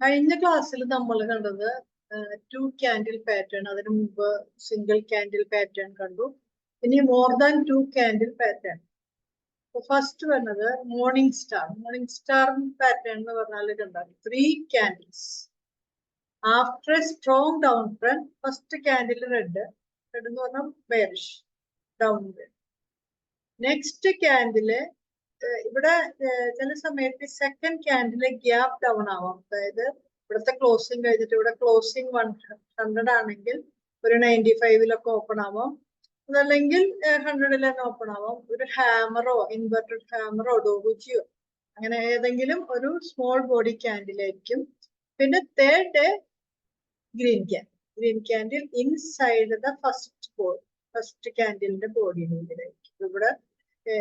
കഴിഞ്ഞ ക്ലാസ്സിൽ നമ്മൾ കണ്ടത് 2 candle പാറ്റേൺ, അതിനു മുമ്പ് സിംഗിൾ ക്യാൻഡിൽ പാറ്റേൺ കണ്ടു. ഇനി more than 2 candle pattern. First വന്നത് morning star. Morning star pattern എന്ന് പറഞ്ഞാൽ കണ്ടാൽ 3 candles. After a strong down trend, first candle red എന്ന് പറഞ്ഞാൽ ബെയറിഷ് ഡൗൺ. നെക്സ്റ്റ് ക്യാൻഡില് ഇവിടെ ചില സമയത്ത് സെക്കൻഡ് ക്യാൻഡില് ഗ്യാപ്പ് ഡൗൺ ആവാം. അതായത് ഇവിടുത്തെ ക്ലോസിംഗ് കഴിഞ്ഞിട്ട് ഇവിടെ ക്ലോസിംഗ് 100 ആണെങ്കിൽ ഒരു 95 ഓപ്പൺ ആവാം, അതല്ലെങ്കിൽ 100 തന്നെ ഓപ്പൺ ആവാം. ഒരു ഹാമറോ ഇൻവെർട്ടഡ് ഹാമറോ ഡോഗുജിയോ അങ്ങനെ ഏതെങ്കിലും ഒരു സ്മോൾ ബോഡി ക്യാൻഡിൽ ആയിരിക്കും. പിന്നെ third day green candle inside the first ക്യാൻഡിലിന്റെ ബോഡിയിലായിരിക്കും. ഇവിടെ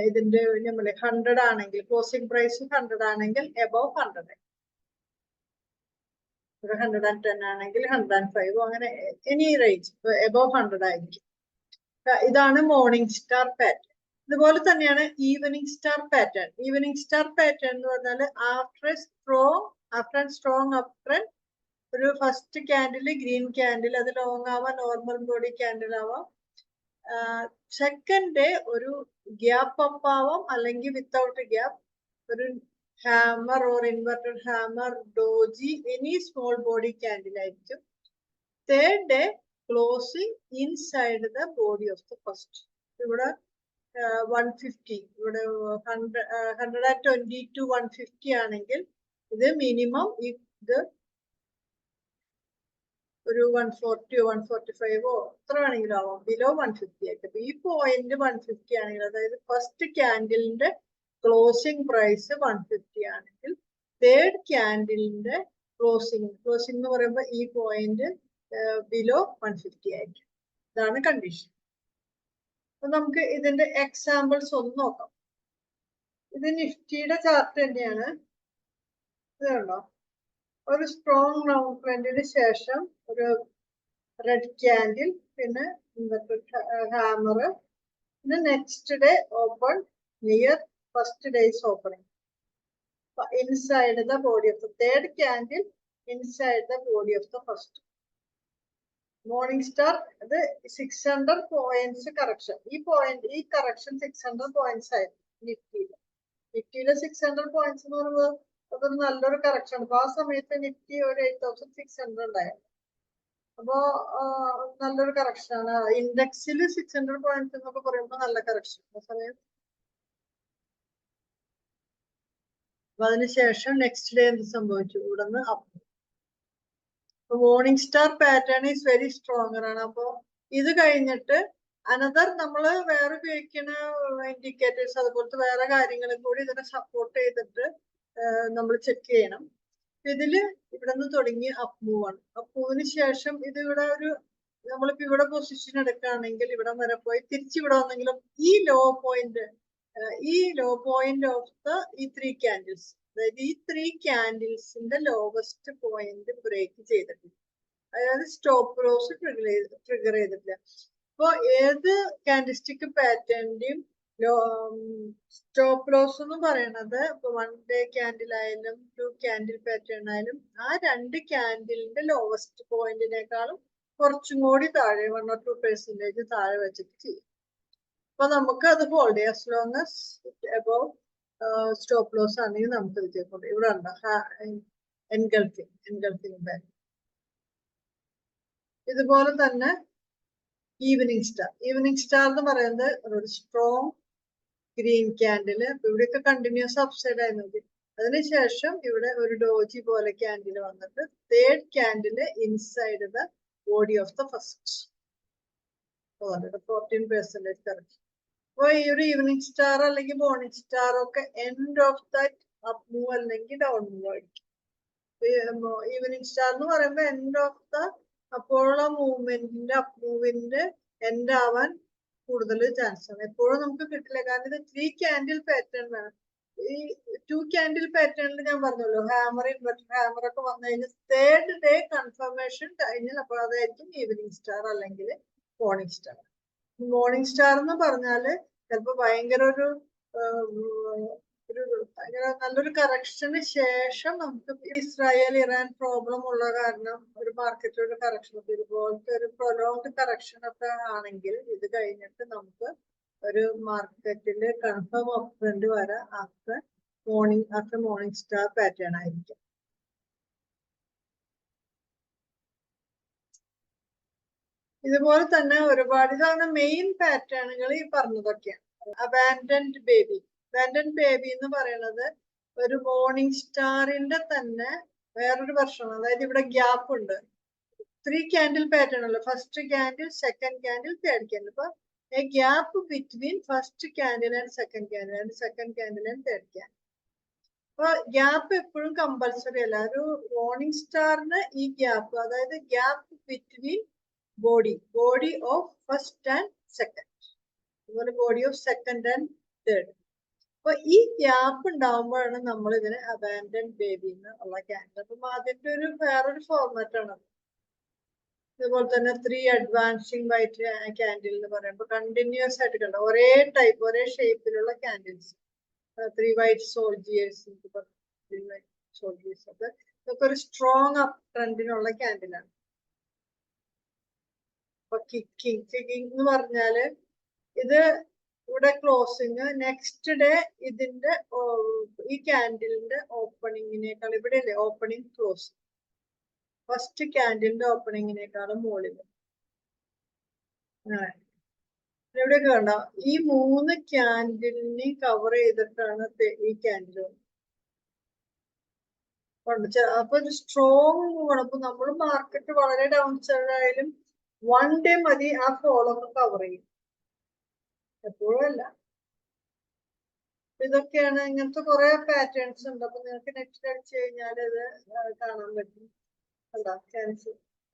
ഇതിന്റെ നമ്മൾ 100 ആണെങ്കിൽ ക്ലോസിംഗ് പ്രൈസ് 100 ആണെങ്കിൽ എബവ് 100, 110 ആണെങ്കിൽ 105, അങ്ങനെ എനി റേഞ്ച് എബവ് 100 ആയിരിക്കും. ഇതാണ് മോർണിംഗ് സ്റ്റാർ പാറ്റേൺ. ഇതുപോലെ തന്നെയാണ് evening star pattern. Evening star pattern എന്ന് പറഞ്ഞാൽ ആഫ്റ്റർ സ്ട്രോങ് അപ് ട്രെൻഡ്, ഒരു ഫസ്റ്റ് ക്യാൻഡിൽ ഗ്രീൻ ക്യാൻഡിൽ, അത് ലോങ് ആവാം, നോർമൽ ബോഡി ക്യാൻഡിൽ ആവാം. സെക്കൻഡ് ഡേ ഒരു ഗ്യാപ്പ് അപ്പ് ആവാം, അല്ലെങ്കിൽ വിത്തൗട്ട് ഗ്യാപ്പ് ഒരു hammer or inverted hammer doji any small body candle ആയിരിക്കും. Third day closing inside the body of the first. ഇവിടെ 150, ഇവിടെ 120 to 150 ആണെങ്കിൽ ഇത് മിനിമം ഇത് ഒരു 140 145 എത്ര വേണമെങ്കിലും ആവാം, ബിലോ 150 ആയിട്ട്. ഈ പോയിന്റ് 150 ആണെങ്കിൽ, അതായത് ഫസ്റ്റ് ക്യാൻഡിലിന്റെ ക്ലോസിംഗ് പ്രൈസ് 150 ആണെങ്കിൽ തേർഡ് ക്യാൻഡിലിന്റെ ക്ലോസിംഗ് എന്ന് പറയുമ്പോൾ ഈ പോയിന്റ് ബിലോ 150 ആയിരിക്കും. ഇതാണ് കണ്ടീഷൻ. അപ്പൊ നമുക്ക് ഇതിന്റെ എക്സാമ്പിൾസ് ഒന്ന് നോക്കാം. ഇത് നിഫ്റ്റിയുടെ ചാർട്ട് തന്നെയാണ്. ഇത് കണ്ടോ, ഒരു സ്ട്രോങ് ഡൗൺ ട്രെൻഡിന് ശേഷം ഒരു റെഡ് ക്യാൻഡിൽ, പിന്നെ ഹാമർ, പിന്നെ next day open near first days opening inside the body of the third candle inside the body of the first. Morning star അത് 600 പോയിന്റ്സ് കറക്ഷൻ. ഈ കറക്ഷൻ 600 പോയിന്റ്സ് ആയിരുന്നു നിഫ്റ്റിയില് 600 points എന്ന് പറയുമ്പോൾ അതൊരു നല്ലൊരു കറക്ഷൻ. അപ്പൊ ആ സമയത്ത് നിഫ്റ്റി ഒരു 8600 ഉണ്ടായിരുന്നു. അപ്പോ നല്ലൊരു കറക്ഷൻ ആണ്. ഇൻഡെക്സിൽ 600 പോയിന്റ്സ് എന്നൊക്കെ പറയുമ്പോൾ നല്ല കറക്ഷൻ. അതേസമയം അപ്പൊ അതിനുശേഷം നെക്സ്റ്റ് ഡേ എന്ത് സംഭവിച്ചു? ഇവിടെ നിന്ന് up. Morning star pattern is very stronger ആണ്. അപ്പോ ഇത് കഴിഞ്ഞിട്ട് അനദർ നമ്മൾ വേറെ ഉപയോഗിക്കുന്ന ഇൻഡിക്കേറ്റേഴ്സ്, അതുപോലത്തെ വേറെ കാര്യങ്ങളും കൂടി ഇതിനെ സപ്പോർട്ട് ചെയ്തിട്ട് നമ്മൾ ചെക്ക് ചെയ്യണം. ഇതില് ഇവിടെ നിന്ന് തുടങ്ങി അപ്പ് മൂവ് ആണ്. അപ്പ് മൂവിന് ശേഷം ഇത് ഇവിടെ ഒരു നമ്മളിപ്പോ ഇവിടെ പൊസിഷൻ എടുക്കുകയാണെങ്കിൽ ഇവിടെ വരെ പോയി തിരിച്ചിവിടെ വന്നെങ്കിലും ഈ ലോ പോയിന്റ് ഓഫ് ദ ഈ 3 ക്യാൻഡിൽസ്, അതായത് ഈ 3 ക്യാൻഡിൽസിന്റെ ലോവസ്റ്റ് പോയിന്റ് ബ്രേക്ക് ചെയ്തിട്ടില്ല. അതായത് സ്റ്റോപ്പ് ലോസ് ട്രിഗർ ചെയ്തിട്ടില്ല. അപ്പൊ ഏത് ക്യാൻഡിസ്റ്റിക് പാറ്റേണിന്റെയും സ്റ്റോപ്പ് ലോസ് എന്ന് പറയുന്നത് ഇപ്പൊ 1 ഡേ ക്യാൻഡിൽ ആയാലും 2 ക്യാൻഡിൽ പാറ്റേൺ ആയാലും ആ 2 ക്യാൻഡിലിന്റെ ലോവസ്റ്റ് പോയിന്റിനേക്കാളും കുറച്ചും കൂടി താഴെ 1 or 2% താഴെ വെച്ചിട്ട് ചെയ്യും. അപ്പൊ നമുക്ക് അത് ഹോൾഡ് ചെയ്യാം. as long as above stop loss ആണെങ്കിൽ നമുക്ക് ഇത് ചെയ്യണം. ഇവിടെ ഉണ്ടോ എൻഗൾഫിംഗ് ബാങ്ക്. ഇതുപോലെ തന്നെ ഈവനിങ് സ്റ്റാർ എന്ന് പറയുന്നത് ഒരു സ്ട്രോങ് ഗ്രീൻ ക്യാൻഡില്. ഇവിടെയൊക്കെ കണ്ടിന്യൂസ് അപ്സൈഡ് ആയി നോക്കി. അതിനുശേഷം ഇവിടെ ഒരു ഡോജി പോലെ ക്യാൻഡിൽ വന്നിട്ട് third candle inside the body of the first 14% correct. അപ്പൊ ഈ ഒരു ഈവനിങ് സ്റ്റാർ അല്ലെങ്കിൽ മോർണിംഗ് സ്റ്റാർ ഒക്കെ end of that up move അല്ലെങ്കിൽ ഡൗൺ മൂവ് ആയിരിക്കും. ഈവനിങ് സ്റ്റാർ എന്ന് പറയുമ്പോൾ എൻഡ് ഓഫ് ദ അപ്പോഴുള്ള മൂവ്മെന്റിന്റെ അപ്പ് മൂവിന്റെ എൻഡ് ആവാൻ കൂടുതൽ ചാൻസ് ആണ്. എപ്പോഴും നമുക്ക് കിട്ടില്ല, കാരണം ഇത് 3 ക്യാൻഡിൽ പാറ്റേൺ വേണം. ഈ 2 ക്യാൻഡിൽ പാറ്റേണിൽ ഞാൻ പറഞ്ഞല്ലോ ഹാമർ ഇൻവെർട്ടർ ഹാമർ ഒക്കെ വന്നു കഴിഞ്ഞാൽ തേർഡ് ഡേ കൺഫർമേഷൻ കഴിഞ്ഞാൽ അപ്പോൾ അതായിരിക്കും ഈവനിങ് സ്റ്റാർ അല്ലെങ്കിൽ മോർണിംഗ് സ്റ്റാർ. മോർണിംഗ് സ്റ്റാർ എന്ന് പറഞ്ഞാല് ചിലപ്പോ ഭയങ്കര ഒരു നല്ലൊരു കറക്ഷന് ശേഷം നമുക്ക് ഇസ്രായേൽ ഇറാൻ പ്രോബ്ലം ഉള്ള കാരണം ഒരു മാർക്കറ്റിലൊരു കറക്ഷൻ ഇതുപോലത്തെ ഒരു പ്രൊലോങ്ഡ് കറക്ഷൻ ഒക്കെ ആണെങ്കിൽ ഇത് കഴിഞ്ഞിട്ട് നമുക്ക് ഒരു മാർക്കറ്റില് കൺഫേം അപ് ട്രെൻഡ് വരാം ആഫ്റ്റർ മോർണിംഗ് സ്റ്റാർ പാറ്റേൺ ആയിരിക്കും. ഇതുപോലെ തന്നെ ഒരുപാട് ഇതാണ് മെയിൻ പാറ്റേണുകൾ ഈ പറഞ്ഞതൊക്കെയാണ്. അബാൻഡൻഡ് ബേബി എന്ന് പറയുന്നത് ഒരു മോർണിംഗ് സ്റ്റാറിന്റെ തന്നെ വേറൊരു വെർഷൻ. അതായത് ഇവിടെ ഗ്യാപ്പ് ഉണ്ട്. 3 candle പാറ്റേൺ ഉള്ളു. First candle, second candle, third candle. അപ്പൊ a gap between first candle and second candle and second candle and third candle. അപ്പൊ ഗ്യാപ്പ് എപ്പോഴും കമ്പൽസറി അല്ല. ഒരു മോർണിംഗ് സ്റ്റാറിന് ഈ ഗ്യാപ്പ്, അതായത് gap between body of first and second, അതുപോലെ body of second and third. അപ്പൊ ഈ ഗ്യാപ്പ് ഉണ്ടാവുമ്പോഴാണ് നമ്മൾ ഇതിനെ അബാൻഡൻഡ് ബേബി എന്നുള്ള ക്യാൻഡിൽ. അപ്പം അതിന്റെ ഒരു വേറൊരു ഫോർമാറ്റ് ആണ്. അതുപോലെ തന്നെ 3 അഡ്വാൻസിങ് വൈറ്റ് ക്യാൻഡിൽ എന്ന് പറയുമ്പോൾ കണ്ടിന്യൂസ് ആയിട്ട് കണ്ട ഒരേ ടൈപ്പ്, ഒരേ ഷേപ്പിലുള്ള ക്യാൻഡിൽസ്. 3 വൈറ്റ് സോൾജിയേഴ്സ് ഒക്കെ ഇതൊക്കെ ഒരു സ്ട്രോങ് അപ്പ് ട്രെൻഡിനുള്ള ക്യാൻഡിലാണ്. അപ്പൊ കിക്കിംഗ് എന്ന് പറഞ്ഞാല് ഇത് ഇവിടെ ക്ലോസിങ് നെക്സ്റ്റ് ഡേ ഇതിന്റെ ഈ ക്യാൻഡിലിന്റെ ഓപ്പണിങ്ങിനേക്കാൾ ഇവിടെ അല്ലേ ഓപ്പണിംഗ് ക്ലോസ്, ഫസ്റ്റ് ക്യാൻഡിലിന്റെ ഓപ്പണിങ്ങിനേക്കാളും മുകളിൽ. എവിടെയൊക്കെ കണ്ടോ ഈ 3 ക്യാൻഡിലിനെ കവർ ചെയ്തിട്ടാണ് ഈ ക്യാൻഡിൽ. അപ്പൊ ഒരു സ്ട്രോങ് മൂവാണ്. അപ്പൊ നമ്മൾ മാർക്കറ്റ് വളരെ ഡൗൺ സൈഡ് ആയാലും 1 ഡേ മതി ആ ഫോളൊക്കെ കവർ ചെയ്യും, എപ്പോഴും അല്ല. ഇതൊക്കെയാണ്, ഇങ്ങനത്തെ കുറെ പാറ്റേൺസ് ഉണ്ട്. അപ്പൊ നിങ്ങൾക്ക് നെക്സ്റ്റ് അടിച്ചു കഴിഞ്ഞാൽ ഇത് കാണാൻ പറ്റും. അല്ല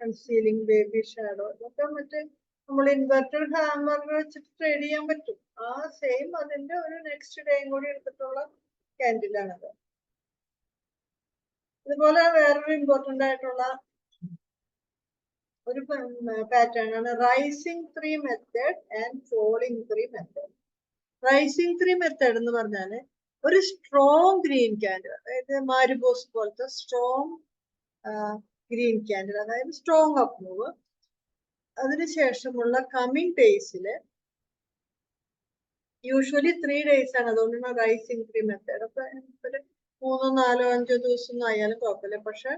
കൺസീലിംഗ് ബേബി ഷാഡോ ഇതൊക്കെ മറ്റേ നമ്മൾ ഇൻവെർട്ടഡ് ഹാമർ വെച്ചിട്ട് ട്രേഡ് ചെയ്യാൻ പറ്റും. ആ സെയിം അതിന്റെ ഒരു നെക്സ്റ്റ് ഡേയും കൂടി എടുത്തിട്ടുള്ള ക്യാൻഡിലാണത്. ഇതുപോലെ വേറൊരു ഇമ്പോർട്ടന്റ് ആയിട്ടുള്ള ഒരു പാറ്റേൺ ആണ് rising 3 method and falling 3 method. Rising 3 method എന്ന് പറഞ്ഞാല് ഒരു സ്ട്രോങ് ഗ്രീൻ ക്യാൻഡിൽ, അതായത് മാരിബോസ് പോലത്തെ സ്ട്രോങ് ഗ്രീൻ ക്യാൻഡിൽ, അതായത് സ്ട്രോങ് അപ്പ് മൂവ്. അതിനുശേഷമുള്ള കമ്മിങ് ഡേയ്സില് യൂഷ്വലി 3 ഡേയ്സ് ആണ്. അതുകൊണ്ടാണ് റൈസിംഗ് 3 മെത്തേഡ്. അപ്പൊ 3, 4, 5 ദിവസം ആയാലും കുഴപ്പമില്ല. പക്ഷെ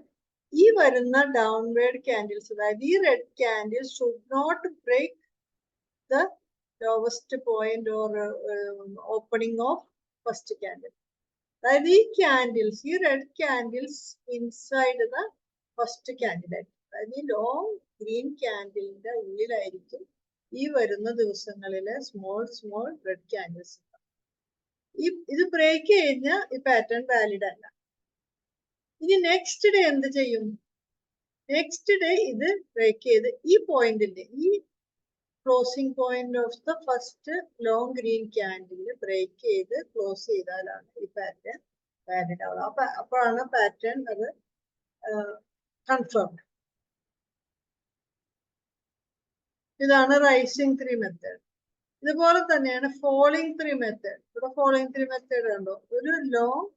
ഈ വരുന്ന ഡൗൺവേർഡ് ക്യാൻഡിൽസ്, അതായത് ഈ red candle should not break the lowest point or opening of first candle. അതായത് ഈ ക്യാൻഡിൽസ്, ഈ red candles inside the first candle ആയിരിക്കും. അതായത് ഈ ലോങ് ഗ്രീൻ ക്യാൻഡിലിന്റെ ഉള്ളിലായിരിക്കും ഈ വരുന്ന ദിവസങ്ങളിലെ സ്മോൾ റെഡ് ക്യാൻഡിൽസ്. ഇത് ബ്രേക്ക് കഴിഞ്ഞാൽ ഈ പാറ്റേൺ വാലിഡ് അല്ല. ഇനി നെക്സ്റ്റ് ഡേ എന്ത് ചെയ്യും? നെക്സ്റ്റ് ഡേ ഇത് ബ്രേക്ക് ചെയ്ത് ഈ പോയിന്റിന്റെ, ഈ closing point of the first long green candle break ചെയ്ത് ക്ലോസ് ചെയ്താലാണ് ഈ പാറ്റേൺ വാലിഡ് ആവുക. അപ്പോഴാണ് പാറ്റേൺ അത് കൺഫേംഡ്. ഇതാണ് റൈസിംഗ് 3 മെത്തേഡ്. ഇതുപോലെ തന്നെയാണ് ഫോളിംഗ് 3 മെത്തേഡ്. ഇവിടെ ഫോളിംഗ് 3 മെത്തേഡ് കണ്ടോ, ഒരു ലോങ്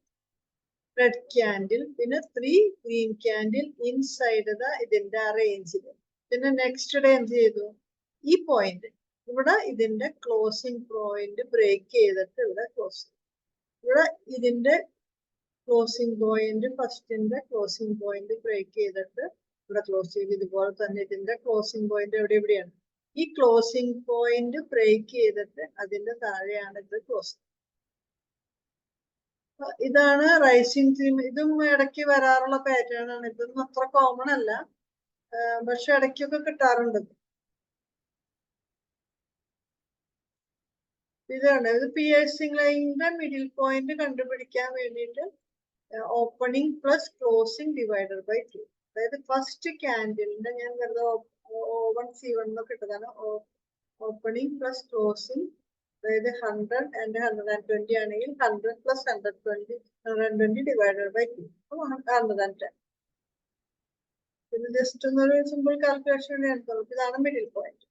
റെഡ് ക്യാൻഡിൽ, പിന്നെ 3 ഗ്രീൻ ക്യാൻഡിൽ ഇൻസൈഡ് ഇതിന്റെ ആ റേഞ്ചിൽ. പിന്നെ നെക്സ്റ്റ് ഡേ എന്ത് ചെയ്തു? ഈ പോയിന്റ് ഇവിടെ ഇതിന്റെ ക്ലോസിംഗ് പോയിന്റ് ബ്രേക്ക് ചെയ്തിട്ട് ഇവിടെ ക്ലോസ് ചെയ്തു. ഇവിടെ ഇതിന്റെ ക്ലോസിംഗ് പോയിന്റ്, ഫസ്റ്റിന്റെ ക്ലോസിംഗ് പോയിന്റ് ബ്രേക്ക് ചെയ്തിട്ട് ഇവിടെ ക്ലോസ് ചെയ്തു. ഇതുപോലെ തന്നെ ഇതിന്റെ ക്ലോസിംഗ് പോയിന്റ് എവിടെയാണ്? ഈ ക്ലോസിംഗ് പോയിന്റ് ബ്രേക്ക് ചെയ്തിട്ട് അതിന്റെ താഴെയാണ് ഇത് ക്ലോസ്. ഇതാണ് റൈസിംഗ് 3. ഇതും ഇടയ്ക്ക് വരാറുള്ള പാറ്റേൺ ആണ്. ഇതൊന്നും അത്ര കോമൺ അല്ല, പക്ഷെ ഇടയ്ക്കൊക്കെ കിട്ടാറുണ്ട്. ഇതാണ് ഇത് പിയേഴ്സിംഗ് ലൈനിന്റെ മിഡിൽ പോയിന്റ് കണ്ടുപിടിക്കാൻ വേണ്ടിയിട്ട് opening plus closing divided by 2. അതായത് ഫസ്റ്റ് ക്യാൻഡിലിന്റെ, ഞാൻ വെറുതെ O1 C1 എന്നൊക്കെ ഇട്ടതാണ്, ഓപ്പണിംഗ് പ്ലസ് ക്ലോസിംഗ്. അതായത് 100 and 120 ആണെങ്കിൽ 100 plus 120 ഡിവൈഡഡ് ബൈ 2, 110. ഇത് ജസ്റ്റ് ഒന്നൊരു സിമ്പിൾ കാൽക്കുലേഷൻ വേണ്ടിയാണ്. ഇതാണ് മിഡിൽ പോയിന്റ്.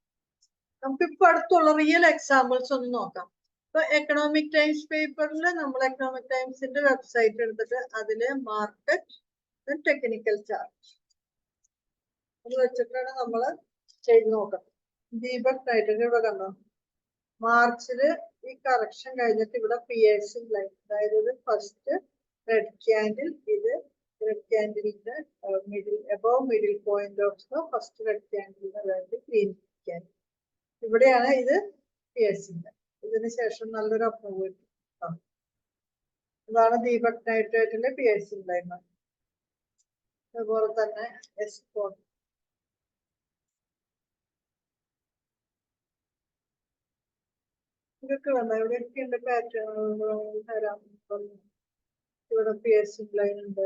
നമുക്കിപ്പോ അടുത്തുള്ള റിയൽ എക്സാമ്പിൾസ് ഒന്ന് നോക്കാം. ഇപ്പൊ എക്കണോമിക് ടൈംസ് പേപ്പറിൽ നമ്മൾ എക്കണോമിക് ടൈംസിന്റെ വെബ്സൈറ്റ് എടുത്തിട്ട് അതില് മാർക്കറ്റ് ടെക്നിക്കൽ ചാർട്ട് അത് വെച്ചിട്ടാണ് നമ്മൾ ചെയ്ത് നോക്കുന്നത്. ദീപക് നൈട്രജൻ ഇവിടെ കണ്ടോ, മാർച്ചില് ഈ കറക്ഷൻ കഴിഞ്ഞിട്ട് ഇവിടെ പിയേഴ്സിംഗ് ലൈൻ, അതായത് ഫസ്റ്റ് റെഡ് ക്യാൻഡിൽ, ഇത് റെഡ് ക്യാൻഡിലിന്റെ above middle point of the first red candle, അതായത് ഗ്രീൻ ക്യാൻഡിൽ, ഇവിടെയാണ് ഇത് പിയേഴ്സിംഗ് ലൈൻ. ഇതിന് ശേഷം നല്ലൊരു അപ്രൂവ് കിട്ടും. ഇതാണ് ദീപക് നൈട്രേറ്റിന്റെ പിയേഴ്സിംഗ് ലൈൻ. അതുപോലെ തന്നെ എക്സ്പോർട്ട് ഇതൊക്കെ വേണ്ട, ഇവിടെയൊക്കെയുണ്ട് പാറ്റേൺ തരാം. ഇവിടെ പിയേഴ്സിംഗ് ലൈൻ ഉണ്ട്.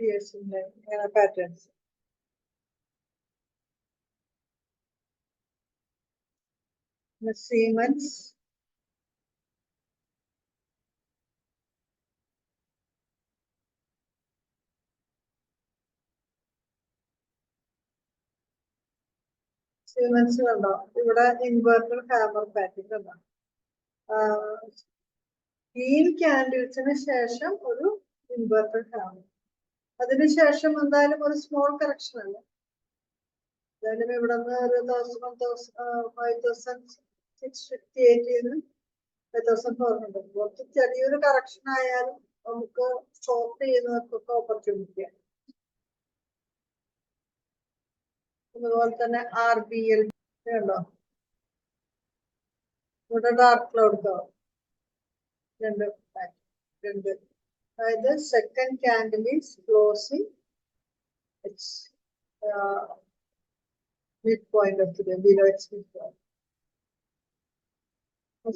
പിയേഴ്സിംഗ് ലൈൻ അങ്ങനെ പാറ്റേൺസ്. Siemens, Siemens കണ്ടോ, ഇവിടെ ഇൻവെർട്ടർ ഹാമർ പാറ്റേൺ കണ്ടോ, ഗ്രീൻ ക്യാൻഡിൽസിന് ശേഷം ഒരു ഇൻവെർട്ടർ ഹാമർ, അതിനുശേഷം എന്തായാലും ഒരു സ്മോൾ കറക്ഷൻ അല്ല, എന്തായാലും ഇവിടെ നിന്ന് ഒരു 5658 5400 കുറച്ച് ചെറിയൊരു കറക്ഷൻ ആയാലും നമുക്ക് സ്റ്റോപ്പ് ചെയ്യുന്നവർക്കൊക്കെ ഓപ്പർച്യൂണിറ്റിയാണ്. അതുപോലെ തന്നെ RBL ഉണ്ടോ, ഇവിടെ ഡാർക്ക് ക്ലൗഡ് കവർ രണ്ട്, അതായത് second candle is closing it's mid point of the below it's mid point.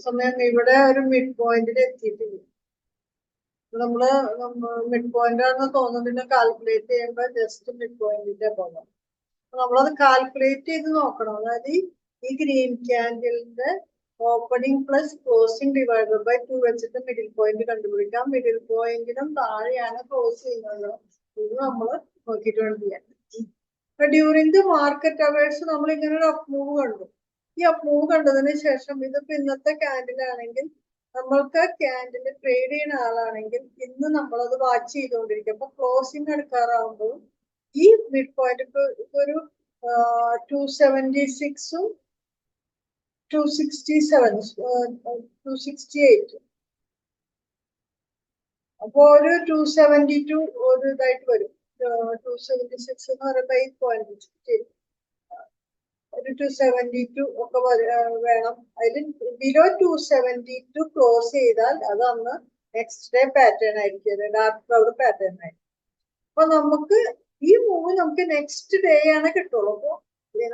സമയം ഇവിടെ ഒരു മിഡ് പോയിന്റിൽ എത്തിയിട്ടില്ല. നമ്മള് മിഡ് പോയിന്റ് ആണെന്ന് തോന്നുന്നതിനെ കാൽക്കുലേറ്റ് ചെയ്യുമ്പോൾ ജസ്റ്റ് മിഡ് പോയിന്റിന്റെ പോകാം. നമ്മളത് കാൽക്കുലേറ്റ് ചെയ്ത് നോക്കണം. അതായത് ഈ ഗ്രീൻ ക്യാൻഡിലിന്റെ opening plus closing divided by 2 വെച്ചിട്ട് മിഡിൽ പോയിന്റ് കണ്ടുപിടിക്കാം. മിഡിൽ പോയിന്റിനും താഴെയാണ് ക്ലോസ് ചെയ്യുന്നത്. ഇത് നമ്മൾ നോക്കിയിട്ട് വേണം ചെയ്യാൻ. ഡ്യൂറിംഗ് ദി മാർക്കറ്റ് അവേഴ്സ് നമ്മൾ ഇങ്ങനെ ഒരു അപ്മൂവ് കണ്ടു. ഈ അപ്മൂവ് കണ്ടതിന് ശേഷം ഇതിപ്പോ ഇന്നത്തെ ക്യാൻഡിൽ ആണെങ്കിൽ നമ്മൾക്ക് ക്യാൻഡിൽ ട്രേഡ് ചെയ്യുന്ന ആളാണെങ്കിൽ ഇന്ന് നമ്മളത് വാച്ച് ചെയ്തുകൊണ്ടിരിക്കും. അപ്പൊ ക്ലോസിംഗ് എടുക്കാറാവുമ്പോഴും ഈ മിഡ് പോയിന്റ് ഇപ്പൊ ഒരു 276ഉം 267 268, അപ്പൊ ഒരു 272 ഒരു ഇതായിട്ട് വരും. 276 എന്ന് പറയുമ്പോ 8.6 ഒരു 272 ഒക്കെ വേണം. അതിൽ ബിലോ 272 ക്ലോസ് ചെയ്താൽ അത് അന്ന് നെക്സ്റ്റ് ഡേ പാറ്റേൺ ആയിരിക്കും, ഡാർക്ക് ക്ലൗഡ് പാറ്റേൺ ആയിരിക്കും. അപ്പൊ നമുക്ക് ഈ മൂവ് നമുക്ക് നെക്സ്റ്റ് ഡേ ആണ് കിട്ടുള്ളൂ. അപ്പൊ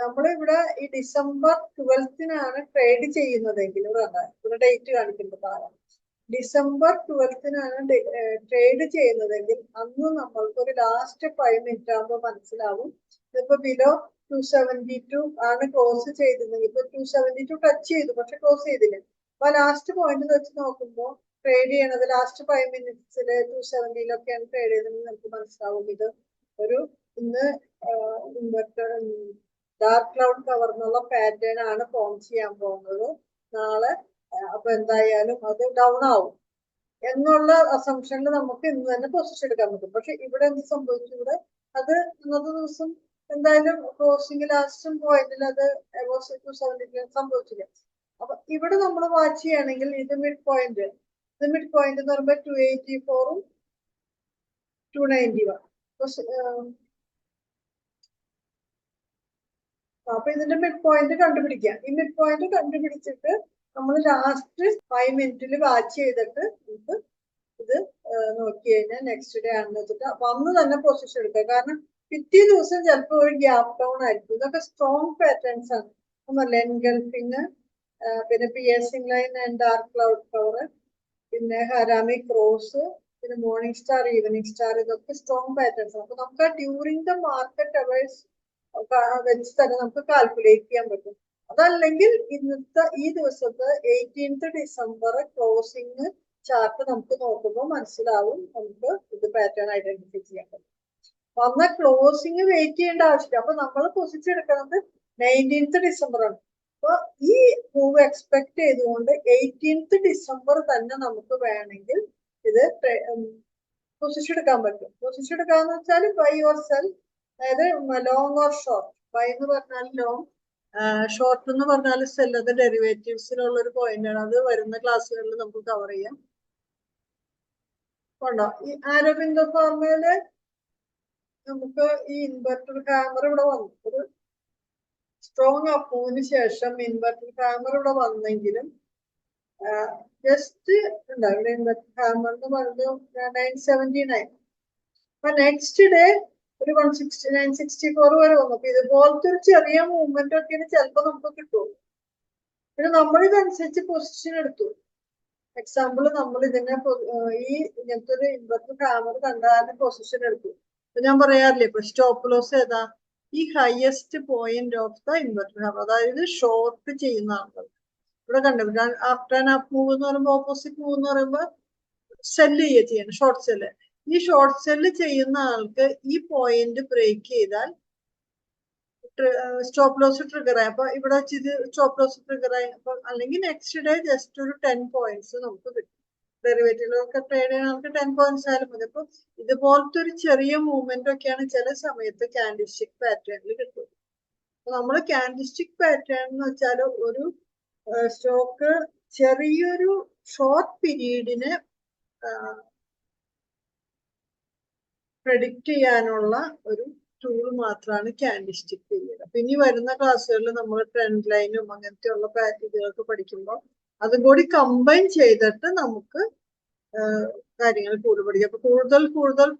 നമ്മളിവിടെ ഈ ഡിസംബർ 12-നാണ് ട്രേഡ് ചെയ്യുന്നതെങ്കിൽ ഇവിടെ ഡേറ്റ് കാണിക്കുന്നത് ഡിസംബർ 12-നാണ് ട്രേഡ് ചെയ്യുന്നതെങ്കിൽ അന്ന് നമ്മൾക്ക് ഒരു ലാസ്റ്റ് 5 മിനിറ്റ് ആകുമ്പോൾ മനസ്സിലാവും ഇതിപ്പോ ബിലോ 272 ആണ് ക്ലോസ് ചെയ്തിരുന്നെങ്കിൽ ഇപ്പൊ 272 ടച്ച് ചെയ്തു പക്ഷെ ക്ലോസ് ചെയ്തില്ല. അപ്പൊ ലാസ്റ്റ് പോയിന്റ് വെച്ച് നോക്കുമ്പോൾ ട്രേഡ് ചെയ്യണത് ലാസ്റ്റ് 5 മിനിറ്റ്സില് 270-ലൊക്കെയാണ് ട്രേഡ് ചെയ്തതെങ്കിൽ നമുക്ക് മനസ്സിലാവും ഇത് ഒരു ഇന്ന് ഇൻവെർട്ടർ ഡാർക്ക് ക്ലൗഡ് കവർന്നുള്ള പാറ്റേൺ ആണ് ഫോം ചെയ്യാൻ പോകുന്നത് നാളെ. അപ്പൊ എന്തായാലും അത് ഡൗൺ ആവും എന്നുള്ള അസംഷനിൽ നമുക്ക് ഇന്ന് തന്നെ പൊസിഷൻ എടുക്കാൻ പറ്റും. പക്ഷെ ഇവിടെ എന്ത് സംഭവിച്ചു, ഇവിടെ അത് ഇന്നത്തെ ദിവസം എന്തായാലും ക്ലോസിംഗ് ലാസ്റ്റും പോയിന്റിൽ അത് 270 സംഭവിച്ചില്ല. അപ്പൊ ഇവിടെ നമ്മൾ വാച്ച് ചെയ്യുകയാണെങ്കിൽ ഇത് മിഡ് പോയിന്റ് എന്ന് പറയുമ്പോൾ 284ഉം 291. അപ്പൊ ഇതിന്റെ മിഡ് പോയിന്റ് കണ്ടുപിടിക്കാം. ഈ മിഡ് പോയിന്റ് കണ്ടുപിടിച്ചിട്ട് നമ്മൾ ലാസ്റ്റ് 5 മിനിറ്റിൽ വാച്ച് ചെയ്തിട്ട് നമുക്ക് ഇത് നോക്കി കഴിഞ്ഞാൽ നെക്സ്റ്റ് ഡേ ആണെന്ന് വെച്ചിട്ട് അപ്പൊ അന്ന് തന്നെ പൊസിഷൻ എടുക്കുക. കാരണം പിറ്റേ ദിവസം ചിലപ്പോൾ ഒരു ഗ്യാപ് ഡൗൺ ആയിരിക്കും. ഇതൊക്കെ സ്ട്രോങ് പാറ്റേൺസ് ആണ്. ഒന്നല്ല എൻഗൾഫിങ്, പിന്നെ piercing line and dark cloud cover, പിന്നെ ഹരാമി ക്രോസ്, പിന്നെ മോർണിംഗ് സ്റ്റാർ, ഈവനിങ് സ്റ്റാർ, ഇതൊക്കെ സ്ട്രോങ് പാറ്റേൺസ് ആണ്. അപ്പൊ നമുക്ക് ആ ഡ്യൂറിംഗ് ദ മാർക്കറ്റ് അവേഴ്സ് വെച്ച് തന്നെ നമുക്ക് കാൽക്കുലേറ്റ് ചെയ്യാൻ പറ്റും. അതല്ലെങ്കിൽ ഇന്നത്തെ ഈ ദിവസത്തെ 18th ഡിസംബർ ക്ലോസിംഗ് ചാർട്ട് നമുക്ക് നോക്കുമ്പോൾ മനസ്സിലാവും നമുക്ക് ഇത് പാറ്റേൺ ഐഡന്റിഫൈ ചെയ്യാൻ പറ്റും. വന്ന ക്ലോസിംഗ് വെയിറ്റ് ചെയ്യേണ്ട ആവശ്യമില്ല. അപ്പൊ നമ്മൾ പൊസിഷൻ എടുക്കുന്നത് 19th ഡിസംബർ ആണ്. അപ്പൊ ഈ മൂവ് എക്സ്പെക്ട് ചെയ്തുകൊണ്ട് 18th ഡിസംബർ തന്നെ നമുക്ക് വേണമെങ്കിൽ ഇത് പൊസിഷൻ എടുക്കാൻ പറ്റും. പൊസിഷൻ എടുക്കാന്ന് വെച്ചാൽ ബൈ ഓർ സെൽ, അതായത് ലോങ് ഓർ ഷോർട്ട്. ബൈ എന്ന് പറഞ്ഞാൽ ലോങ്, ഷോർട്ട് എന്ന് പറഞ്ഞാൽ സെൽ. അത് ഡെറിവേറ്റീവ്സിലുള്ള ഒരു പോയിന്റ് ആണ്. അത് വരുന്ന ക്ലാസ്സുകളിൽ നമുക്ക് കവർ ചെയ്യാം. കൊണ്ടോ ഈ ആരോബിന്ദോ ഫോർമുലയില് നമുക്ക് ഈ ഇൻവെർട്ടർ ഹാമർ ഇവിടെ വന്നു. ഒരു സ്ട്രോങ് അപ്പൂവിന് ശേഷം ഇൻവെർട്ടർ ഹാമർ ഇവിടെ വന്നെങ്കിലും ജസ്റ്റ് ഉണ്ടാവും ഇവിടെ ഇൻവെർട്ടർ ഹാമർ എന്ന് പറയുന്നത് 979. അപ്പൊ നെക്സ്റ്റ് ഡേ ഒരു 169, 64 വരെ വന്നു. അപ്പൊ ഇതുപോലത്തെ ഒരു ചെറിയ മൂവ്മെന്റ് ഒക്കെയാണ് ചിലപ്പോൾ നമുക്ക് കിട്ടുള്ളൂ. പിന്നെ നമ്മളിതനുസരിച്ച് പൊസിഷൻ എടുത്തു. എക്സാമ്പിൾ നമ്മൾ ഇതിനെ ഈ ഇങ്ങനത്തെ ഒരു ഇൻവെർട്ടർ ഹാമർ കണ്ടാലും പൊസിഷൻ എടുത്തു. അപ്പൊ ഞാൻ പറയാറില്ലേ ഇപ്പൊ സ്റ്റോപ്പ് ലോസ് ഏതാ? ഈ highest point of the inverter hammer, അതായത് ഷോർട്ട് ചെയ്യുന്ന ആളുകൾ. ഇവിടെ കണ്ടത് ആഫ്റ്റർ ആൻഡ് അപ്പ് മൂവ് എന്ന് പറയുമ്പോൾ ഓപ്പോസിറ്റ് മൂവ് എന്ന് പറയുമ്പോൾ സെല്ല് ചെയ്യണം, ഷോർട്ട് സെല്ല്. ഈ ഷോർട്ട് സെല്ല് ചെയ്യുന്ന ആൾക്ക് ഈ പോയിന്റ് ബ്രേക്ക് ചെയ്താൽ സ്റ്റോപ്പ് ലോസ് ട്രിഗർ ആയി. അപ്പൊ ഇവിടെ വെച്ച് സ്റ്റോപ്പ് ലോസ് ട്രിഗർ ആയി. അപ്പൊ അല്ലെങ്കിൽ നെക്സ്റ്റ് ഡേ ജസ്റ്റ് ഒരു 10 പോയിന്റ്സ് നമുക്ക് കിട്ടും. ഡെറിവേറ്റീവിലൊക്കെ ട്രേഡ് ചെയ്യാൻ നമുക്ക് 10 പോയിന്റ്സ് ആയാലും മതി. അപ്പൊ ഇതുപോലത്തെ ഒരു ചെറിയ മൂവ്മെന്റ് ഒക്കെയാണ് ചില സമയത്ത് കാൻഡിൽസ്റ്റിക് പാറ്റേണിൽ കിട്ടും. അപ്പൊ നമ്മൾ കാൻഡിൽസ്റ്റിക് പാറ്റേൺ എന്ന് വെച്ചാൽ ഒരു സ്റ്റോക്ക് ചെറിയൊരു ഷോർട്ട് പീരീഡിന് പ്രെഡിക്റ്റ് ചെയ്യാനുള്ള ഒരു ടൂൾ മാത്രമാണ് കാൻഡിൽസ്റ്റിക് പീരീഡ്. അപ്പൊ ഇനി വരുന്ന ക്ലാസ്സുകളിൽ നമ്മൾ ട്രെൻഡ് ലൈനും അങ്ങനത്തെയുള്ള പാറ്റേണുകളൊക്കെ പഠിക്കുമ്പോൾ അതും കൂടി കമ്പൈൻ ചെയ്തിട്ട് നമുക്ക് കാര്യങ്ങൾ കൂടുതൽ പഠിക്കാം. അപ്പൊ കൂടുതൽ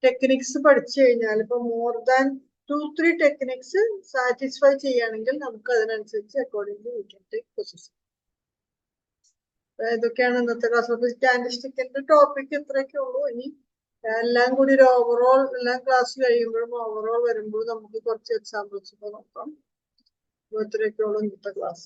ടെക്നിക്സ് പഠിച്ചു കഴിഞ്ഞാൽ ഇപ്പൊ മോർ ദാൻ 2-3 ടെക്നിക്സ് സാറ്റിസ്ഫൈ ചെയ്യുകയാണെങ്കിൽ നമുക്ക് അതിനനുസരിച്ച് accordingly we can take position. ഇതൊക്കെയാണ് ഇന്നത്തെ ക്ലാസ്. കാൻഡിൽസ്റ്റിക്കിന്റെ ടോപ്പിക് ഇത്രയൊക്കെ ഉള്ളൂ. ഇനി എല്ലാം കൂടി ഒരു ഓവറോൾ എല്ലാം ക്ലാസ് കഴിയുമ്പോഴും ഓവറോൾ വരുമ്പോൾ നമുക്ക് കുറച്ച് എക്സാമ്പിൾസ് ഒക്കെ നോക്കാം. ഇത്രയൊക്കെ ഉള്ളൂ ഇന്നത്തെ ക്ലാസ്.